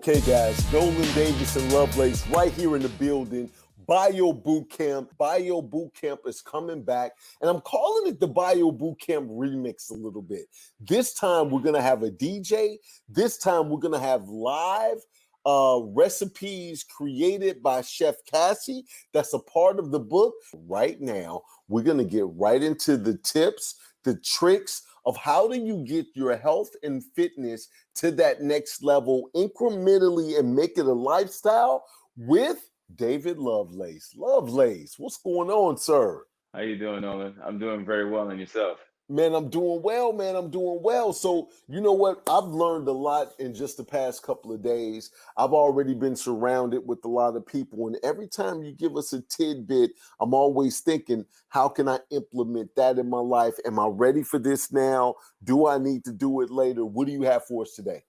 Okay, guys, Nolan Davis and Lovelace right here in the building. Bio Bootcamp. Bio Bootcamp is coming back, and I'm calling it the Bio Bootcamp remix a little bit. This time we're going to have a DJ. This time we're going to have live recipes created by Chef Cassie. That's a part of the book. Right now, we're going to get right into the tips, the tricks of how do you get your health and fitness to that next level incrementally and make it a lifestyle with David Lovelace. Lovelace, what's going on, sir? How you doing, Nolan? I'm doing very well, and yourself? Man, I'm doing well, man. I'm doing well. So, you know what? I've learned a lot in just the past couple of days. I've already been surrounded with a lot of people. And every time you give us a tidbit, I'm always thinking, how can I implement that in my life? Am I ready for this now? Do I need to do it later? What do you have for us today?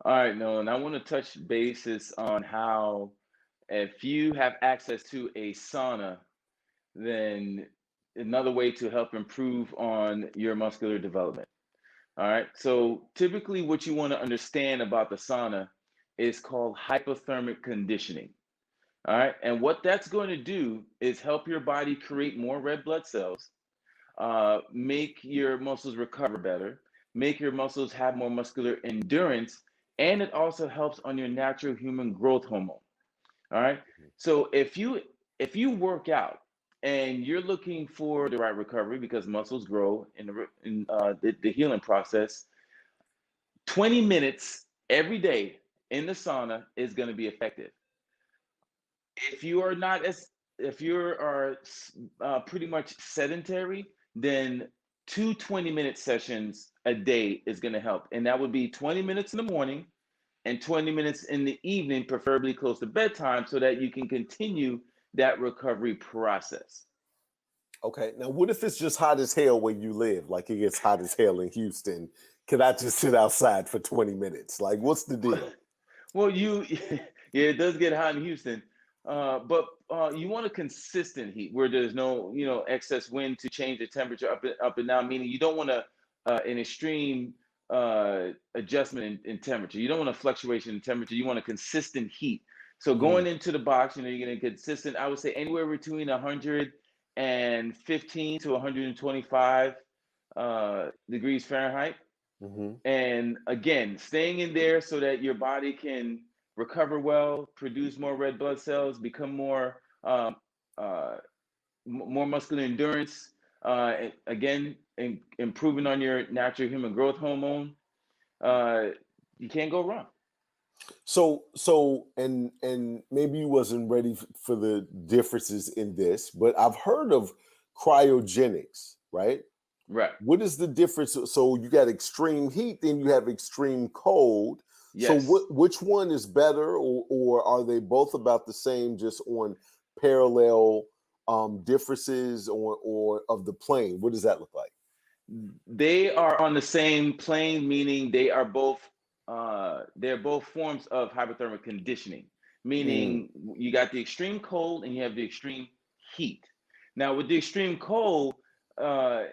All right, Nolan. I want to touch bases on how if you have access to a sauna, then another way to help improve on your muscular development. All right. So typically what you want to understand about the sauna is called hypothermic conditioning. All right. And what that's going to do is help your body create more red blood cells, make your muscles recover better, make your muscles have more muscular endurance, and it also helps on your natural human growth hormone. All right. So if you work out and you're looking for the right recovery because muscles grow in the healing process, 20 minutes every day in the sauna is going to be effective. If you are not as if you are pretty much sedentary, then 2 20-minute sessions a day is going to help, and that would be 20 minutes in the morning and 20 minutes in the evening, preferably close to bedtime, so that you can continue that recovery process. Okay. Now, what if it's just hot as hell where you live? Like it gets hot as hell in Houston. Can I just sit outside for 20 minutes? Like, what's the deal? Well, yeah, it does get hot in Houston, but you want a consistent heat where there's no, excess wind to change the temperature up and down. Meaning, you don't want an extreme adjustment in temperature. You don't want a fluctuation in temperature. You want a consistent heat. So going into the box, you're getting consistent. I would say anywhere between 115 to 125 degrees Fahrenheit. Mm-hmm. And again, staying in there so that your body can recover well, produce more red blood cells, become uh, more muscular endurance. Again, improving on your natural human growth hormone. Uh, you can't go wrong. And maybe you wasn't ready for the differences in this, but I've heard of cryogenics, right? Right. What is the difference? So you got extreme heat, then you have extreme cold. So Yes. which one is better, or are they both about the same, just on parallel differences or of the plane? What does that look like? They are on the same plane, meaning they're both forms of hypothermic conditioning, Mm, meaning you got the extreme cold and you have the extreme heat. Now with the extreme cold, uh,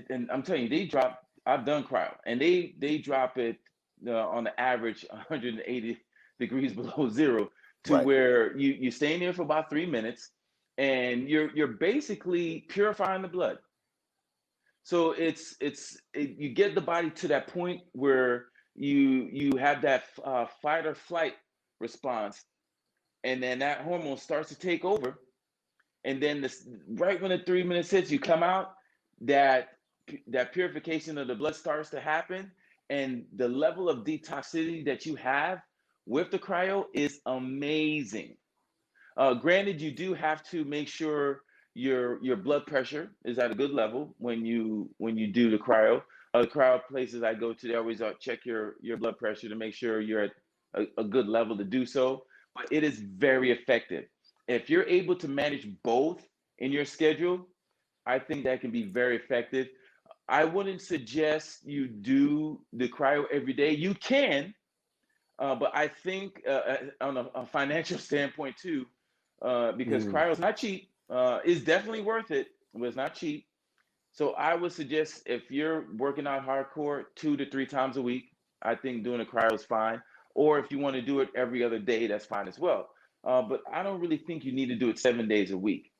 and I'm telling you, they drop. I've done cryo, and they drop it on the average 180 degrees below zero, to right. where you stay in there for about 3 minutes, and you're basically purifying the blood. So you get the body to that point where you have that fight or flight response, and then that hormone starts to take over, and then right when the 3 minutes hits, you come out, that that purification of the blood starts to happen, and the level of detoxicity that you have with the cryo is amazing. Granted, you do have to make sure your blood pressure is at a good level when you do the cryo. The cryo places I go to, they always check your blood pressure to make sure you're at a good level to do so. But it is very effective. If you're able to manage both in your schedule, I think that can be very effective. I wouldn't suggest you do the cryo every day. You can, but I think on a financial standpoint too, because Mm. cryo is not cheap, is definitely worth it, but it's not cheap. So I would suggest if you're working out hardcore 2 to 3 times a week, I think doing a cryo is fine. or if you want to do it every other day, that's fine as well. But I don't really think you need to do it 7 days a week.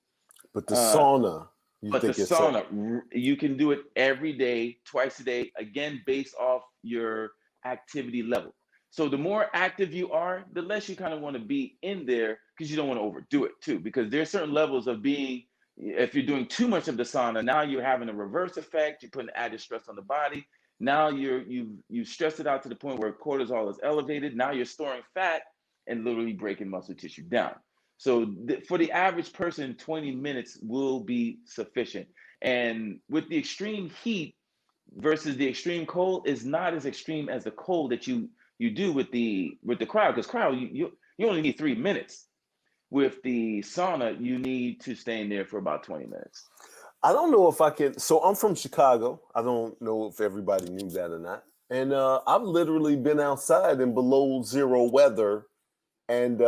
But the Uh, sauna, you but the think it's a sauna, you can do it every day, twice a day, again, based off your activity level. So the more active you are, the less you kind of want to be in there because you don't want to overdo it too. Because there's certain levels of being, if you're doing too much of the sauna, now you're having a reverse effect. You're putting added stress on the body. Now you've stressed it out to the point where cortisol is elevated. Now you're storing fat and literally breaking muscle tissue down. So for the average person, 20 minutes will be sufficient. And with the extreme heat versus the extreme cold is not as extreme as the cold that you do with the cryo, because cryo you only need 3 minutes. With the sauna, you need to stay in there for about 20 minutes. I don't know if I can. So I'm from Chicago. I don't know if everybody knew that or not. And I've literally been outside in below zero weather, and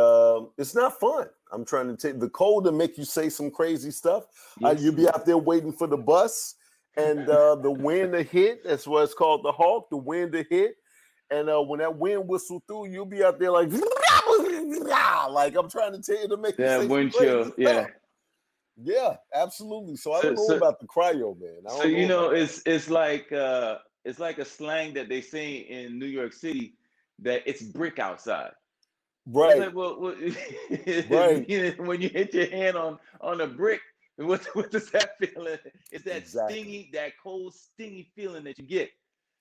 it's not fun. I'm trying to take the cold to make you say some crazy stuff. Yes. You'll be out there waiting for the bus, and the wind to hit. That's what it's called, the hawk. The wind to hit, and when that wind whistle through, you'll be out there like, like I'm trying to tell you to make you That say some wind crazy chill, yeah. stuff. Yeah, absolutely. So I So don't know so about the cryo, man. I so don't know about that. it's like a slang that they say in New York City that it's brick outside. It's Right, like, well, right. when you hit your hand on a brick, what does that feeling? It's that Exactly. stingy, that cold, stingy feeling that you get.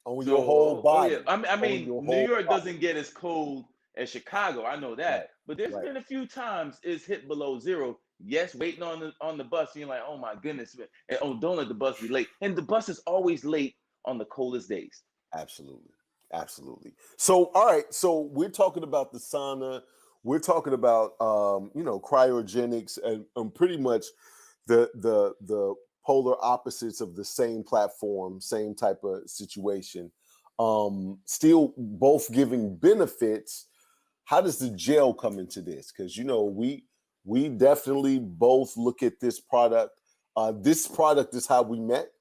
On So, your whole oh yeah, body. I On mean, your New whole York body. doesn't get as cold as Chicago. I know that, Right, but there's right. been a few times it's hit below zero. Yes, waiting on the bus, and you're like, oh my goodness, and oh, don't let the bus be late. And the bus is always late on the coldest days. Absolutely. Absolutely. So, all right. So we're talking about the sauna. We're talking about cryogenics and pretty much the polar opposites of the same platform, same type of situation. Still both giving benefits. How does the gel come into this? Because we definitely both look at this product. This product is how we met.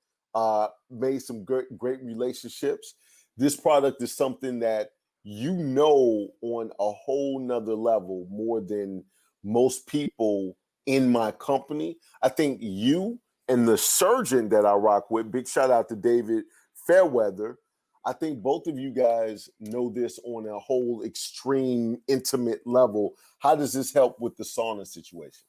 Made some great relationships. This product is something that on a whole nother level more than most people in my company. I think you and the surgeon that I rock with, big shout out to David Fairweather. I think both of you guys know this on a whole extreme, intimate level. How does this help with the sauna situation?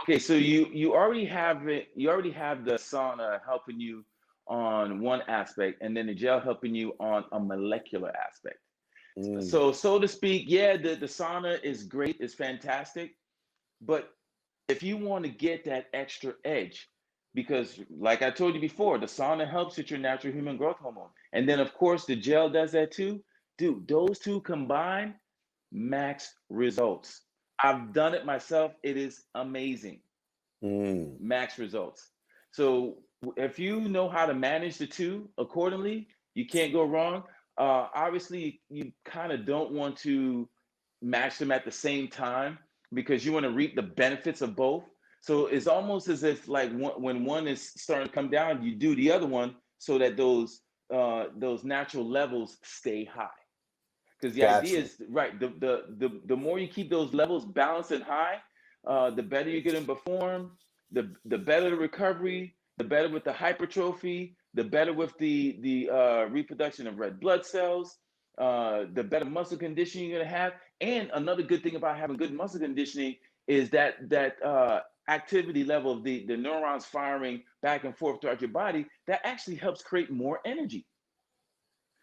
Okay, so you already have it. You already have the sauna helping you on one aspect, and then the gel helping you on a molecular aspect. Mm, So to speak, yeah, the sauna is great, it's fantastic, but if you want to get that extra edge, because like I told you before, the sauna helps with your natural human growth hormone, and then of course the gel does that too. Dude, those two combined, max results. I've done it myself. It is amazing. mm. Max results. So if you know how to manage the two accordingly, you can't go wrong. Obviously, you kind of don't want to match them at the same time because you want to reap the benefits of both. So it's almost as if like when one is starting to come down, you do the other one so that those natural levels stay high. Because the Got idea you. is right. The more you keep those levels balanced and high, the better you get in perform, the better the recovery, the better with the hypertrophy, the better with the reproduction of red blood cells, the better muscle conditioning you're gonna have. And another good thing about having good muscle conditioning is that activity level of the neurons firing back and forth throughout your body that actually helps create more energy.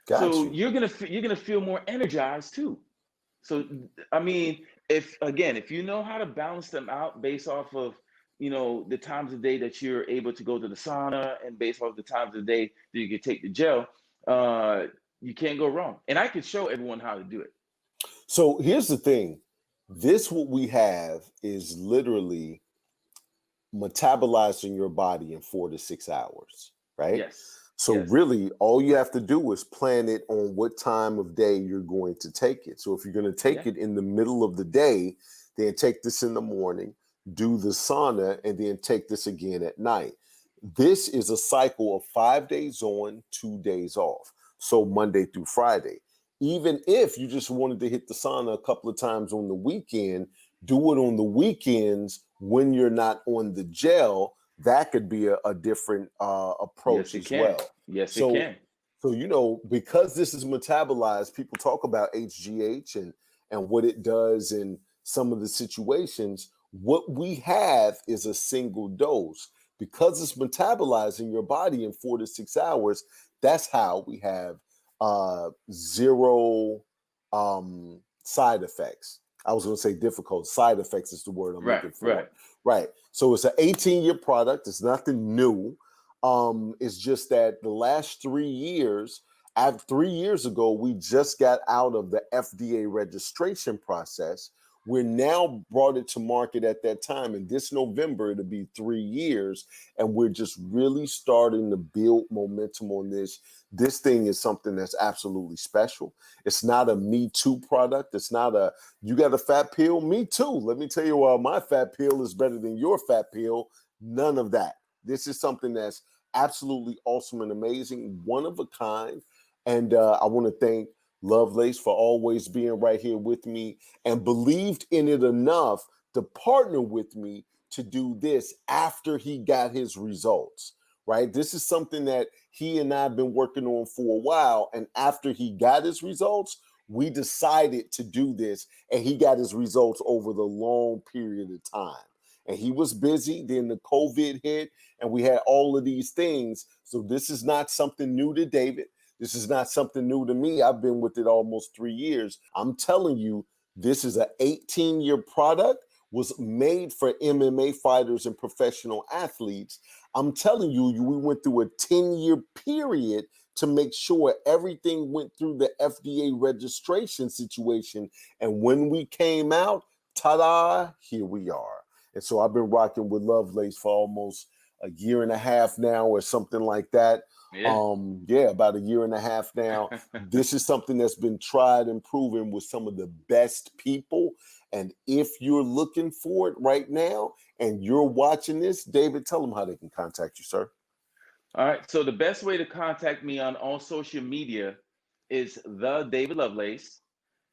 Got So you. you're gonna feel more energized too. So I mean, if you know how to balance them out based off of the times of day that you're able to go to the sauna and based off the times of day that you can take the gel, uh, you can't go wrong. And I can show everyone how to do it. So here's the thing. This what we have is literally metabolized in your body in 4 to 6 hours, right? Yes, So yes, really all you have to do is plan it on what time of day you're going to take it. So if you're going to take yeah. it in the middle of the day, then take this in the morning, do the sauna, and then take this again at night. This is a cycle of 5 days on, 2 days off. So Monday through Friday. even if you just wanted to hit the sauna a couple of times on the weekend, do it on the weekends when you're not on the gel. That could be a different Yes, approach it as can. well. Yes, it So, can. because this is metabolized, people talk about HGH and what it does in some of the situations. What we have is a single dose. Because it's metabolized in your body in 4 to 6 hours, that's how we have zero side effects. I was going to say difficult. Side effects is the word I'm Right, looking for. right. Right. So it's an 18-year product. It's nothing new. It's just that the last 3 years, 3 years ago, we just got out of the FDA registration process. We're now brought it to market at that time. And this November, it'll be 3 years. And we're just really starting to build momentum on this. This thing is something that's absolutely special. It's not a Me Too product. It's not a, you got a fat pill? Me too. Let me tell you why my fat pill is better than your fat pill. None of that. This is something that's absolutely awesome and amazing, one of a kind. And I want to thank Lovelace for always being right here with me and believed in it enough to partner with me to do this after he got his results, right? This is something that he and I have been working on for a while. And after he got his results, we decided to do this, and he got his results over the long period of time. And he was busy. Then the COVID hit, and we had all of these things. So this is not something new to David. This is not something new to me. I've been with it almost 3 years. I'm telling you, this is an 18-year product, was made for MMA fighters and professional athletes. I'm telling you, we went through a 10-year period to make sure everything went through the FDA registration situation. And when we came out, ta-da, here we are. And so I've been rocking with Lovelace for almost a year and a half now or something like that. Yeah. About a year and a half now. This is something that's been tried and proven with some of the best people. And if you're looking for it right now and you're watching this, David, tell them how they can contact you, sir. All right. So the best way to contact me on all social media is the David Lovelace,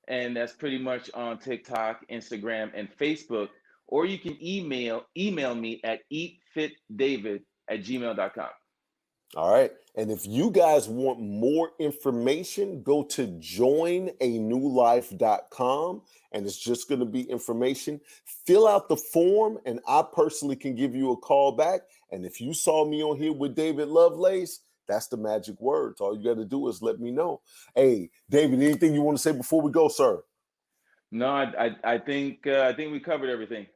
and that's pretty much on TikTok, Instagram, and Facebook. Or you can email me at eatfitdavid@gmail.com. All right. And if you guys want more information, go to joinanewlife.com, and it's just going to be information. Fill out the form, and I personally can give you a call back. And if you saw me on here with David Lovelace, that's the magic words. All you got to do is let me know. Hey, David, anything you want to say before we go, sir? No, I think we covered everything.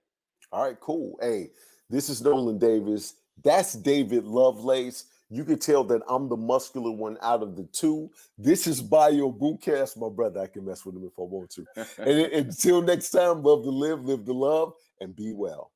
All right, cool. Hey, this is Nolan Davis. That's David Lovelace. You can tell that I'm the muscular one out of the two. This is Bio Bootcamp. My brother, I can mess with him if I want to. And until next time, love to live to love, and be well.